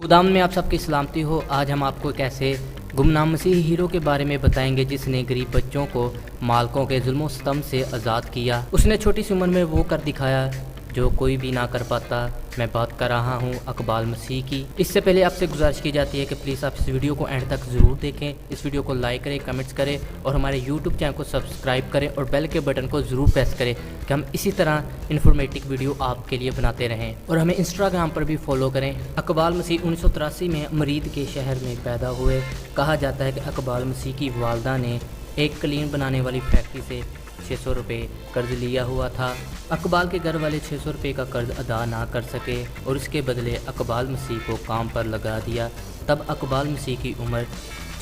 खुदावंद में आप सबकी सलामती हो। आज हम आपको एक ऐसे गुमनाम मसीही हीरो के बारे में बताएंगे जिसने गरीब बच्चों को मालकों के जुल्म सितम से आज़ाद किया। उसने छोटी सी उम्र में वो कर दिखाया जो कोई भी ना कर पाता। मैं बात कर रहा हूँ इकबाल मसीह की। इससे पहले आपसे गुजारिश की जाती है कि प्लीज़ आप इस वीडियो को एंड तक ज़रूर देखें, इस वीडियो को लाइक करें, कमेंट्स करें और हमारे यूट्यूब चैनल को सब्सक्राइब करें और बेल के बटन को ज़रूर प्रेस करें कि हम इसी तरह इन्फॉर्मेटिव वीडियो आपके लिए बनाते रहें। और हमें इंस्टाग्राम पर भी फॉलो करें। इकबाल मसीह 1983 में मरीद के शहर में पैदा हुए। कहा जाता है कि इकबाल मसीह की वालदा ने एक कलीन बनाने वाली फैक्ट्री से 600 रुपये कर्ज लिया हुआ था। इकबाल के घर वाले 600 रुपये का कर्ज अदा ना कर सके और इसके बदले इकबाल मसीह को काम पर लगा दिया। तब इकबाल मसीह की उम्र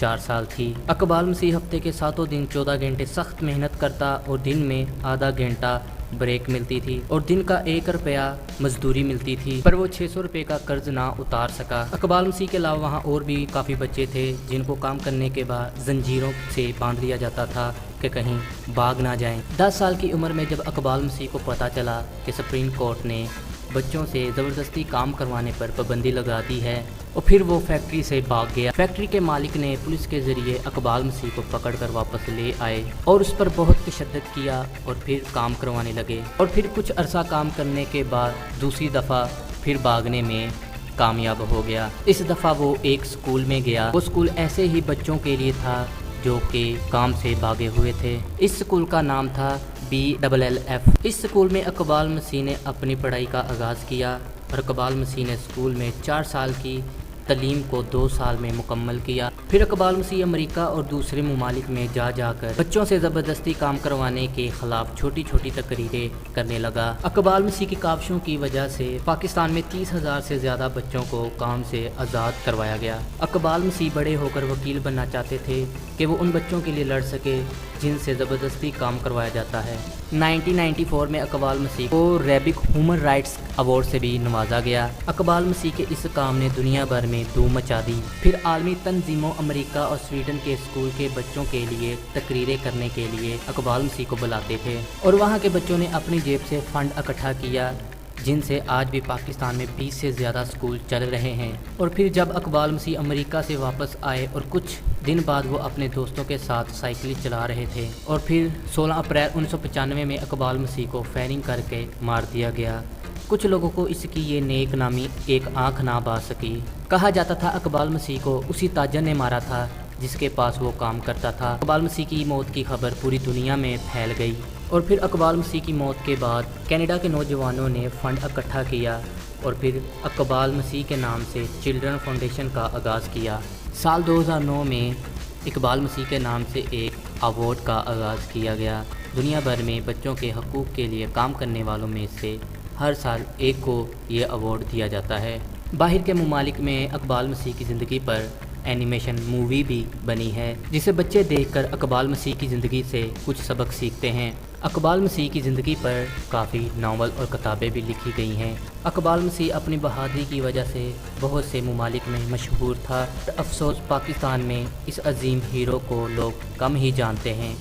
4 साल थी। इकबाल मसीह हफ्ते के 7 दिन 14 घंटे सख्त मेहनत करता और दिन में आधा घंटा ब्रेक मिलती थी और दिन का 1 रुपया मजदूरी मिलती थी, पर वो 600 रुपये का कर्ज ना उतार सका। इकबाल मसीह के अलावा वहाँ और भी काफ़ी बच्चे थे जिनको काम करने के बाद जंजीरों से बांध लिया जाता था कि कहीं भाग ना जाएं। 10 साल की उम्र में जब इकबाल मसीह को पता चला कि सुप्रीम कोर्ट ने बच्चों से ज़बरदस्ती काम करवाने पर पाबंदी लगा दी है और फिर वो फैक्ट्री से भाग गया। फैक्ट्री के मालिक ने पुलिस के ज़रिए इकबाल मसीह को पकड़कर वापस ले आए और उस पर बहुत तशद्दुद किया और फिर काम करवाने लगे। और फिर कुछ अरसा काम करने के बाद दूसरी दफ़ा फिर भागने में कामयाब हो गया। इस दफ़ा वो एक स्कूल में गया। वो स्कूल ऐसे ही बच्चों के लिए था जो कि काम से भागे हुए थे। इस स्कूल का नाम था BLLF। इस स्कूल में इकबाल मसीह ने अपनी पढ़ाई का आगाज़ किया और इकबाल मसीह ने स्कूल में 4 साल की तलीम को 2 साल में मुकम्मल किया। फिर इकबाल मसीह अमेरिका और दूसरे ममालिक में जाकर बच्चों से ज़बरदस्ती काम करवाने के ख़िलाफ़ छोटी छोटी तकरीरें करने लगा। इकबाल मसीह की काविशों की वजह से पाकिस्तान में 30,000 से ज़्यादा बच्चों को काम से आज़ाद करवाया गया। इकबाल मसीह बड़े होकर वकील बनना चाहते थे कि वो उन बच्चों के लिए लड़ सके जिनसे ज़बरदस्ती काम करवाया जाता है। 1994 में इकबाल मसीह को रैबिक ह्यूमन राइट्स अवार्ड से भी नवाजा गया। इकबाल मसीह के इस काम ने दुनिया भर में धूम मचा दी। फिर आलमी तंजीमों अमेरिका और स्वीडन के स्कूल के बच्चों के लिए तकरीरें करने के लिए इकबाल मसीह को बुलाते थे और वहाँ के बच्चों ने अपनी जेब से फ़ंड इकट्ठा किया जिनसे आज भी पाकिस्तान में 20 से ज़्यादा स्कूल चल रहे हैं। और फिर जब इकबाल मसीह अमेरिका से वापस आए और कुछ दिन बाद वो अपने दोस्तों के साथ साइकिल चला रहे थे और फिर 16 अप्रैल 1995 में इकबाल मसीह को फायरिंग करके मार दिया गया। कुछ लोगों को इसकी ये नेक नामी एक आँख ना बा सकी। कहा जाता था इकबाल मसीह को उसी ताजर ने मारा था जिसके पास वो काम करता था। इकबाल मसीह की मौत की खबर पूरी दुनिया में फैल गई और फिर इकबाल मसीह की मौत के बाद कनाडा के नौजवानों ने फ़ंड इकट्ठा किया और फिर इकबाल मसीह के नाम से चिल्ड्रन फाउंडेशन का आगाज़ किया। साल 2009 में इकबाल मसीह के नाम से एक अवार्ड का आगाज़ किया गया। दुनिया भर में बच्चों के हकूक़ के लिए काम करने वालों में से हर साल एक को ये अवार्ड दिया जाता है। बाहर के ममालिक में इकबाल मसीह की ज़िंदगी पर एनिमेशन मूवी भी बनी है जिसे बच्चे देखकर इकबाल मसीह की ज़िंदगी से कुछ सबक सीखते हैं। इकबाल मसीह की ज़िंदगी पर काफ़ी नावल और किताबें भी लिखी गई हैं। इकबाल मसीह अपनी बहादुरी की वजह से बहुत से ममालिक में मशहूर था। अफसोस पाकिस्तान में इस अजीम हीरो को लोग कम ही जानते हैं।